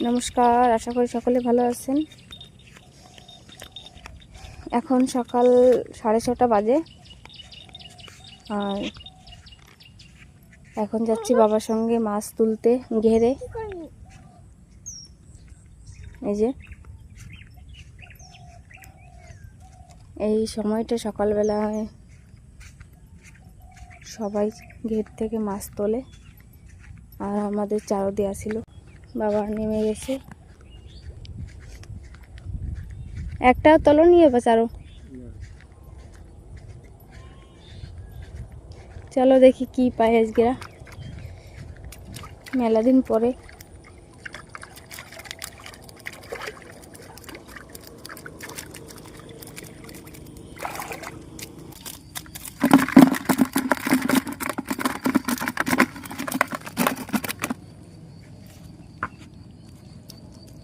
নমস্কার, আশা করি সকলে ভালো আছেন। এখন সকাল 6:30 বাজে আর এখন যাচ্ছি বাবার সঙ্গে মাছ তুলতে ঘেরে। এই যে এই সময়টা সকালবেলায় সবাই ঘের থেকে মাছ তোলে আর আমাদের চারও দেওয়া ছিল। বাবা নেমে গেছে, একটা তলো নিয়ে চারো। চলো দেখি কি পাই আজকে, মেলা দিন পরে।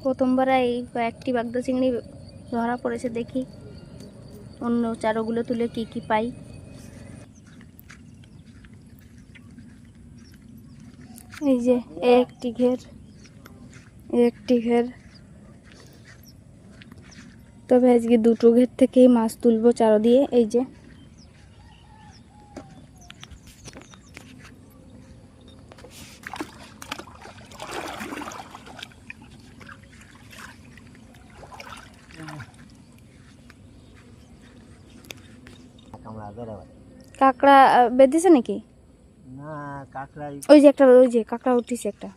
প্রথমবার এই কয়েকটি বাগদা চিংড়ি ধরা পড়েছে, দেখি অন্য চারগুলো তুলে কি কি পাই। এই যে একটি ঘের, তবে আজকে দুটো ঘের থেকেই মাছ তুলবো চারো দিয়ে। এই যে কাঁকড়া বেঁধেছে নাকি? না, কাঁকড়া ওই যে কাঁকড়া উঠিছে একটা।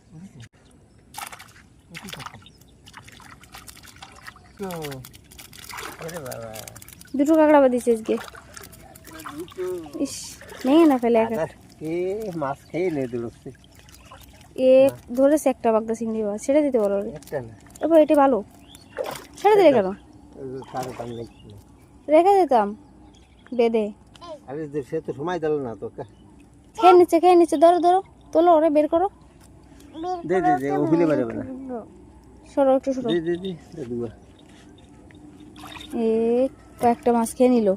দুটো কাঁকড়া বেঁধেছে আজকে। ইস, নেই না ফেলে মাছ খেয়ে নিয়ে দৌড়চ্ছে। এ ধরেছে একটা বাগদা চিংড়ি মাছ, ছেড়ে দিতে বলো। একটা না, এবার এটা ভালো, ছেড়ে দিলে কেন? রেখে দিতাম বেঁধে। আরে সে তো সময় দিল না তো। খেয়ে নিচ্ছে, ধরো তোলো, ওরে বের করো। দে ও ভুলে বেরোবে না। সরো একটু, সরো। দে কয়েকটা মাছ খেয়ে নিল।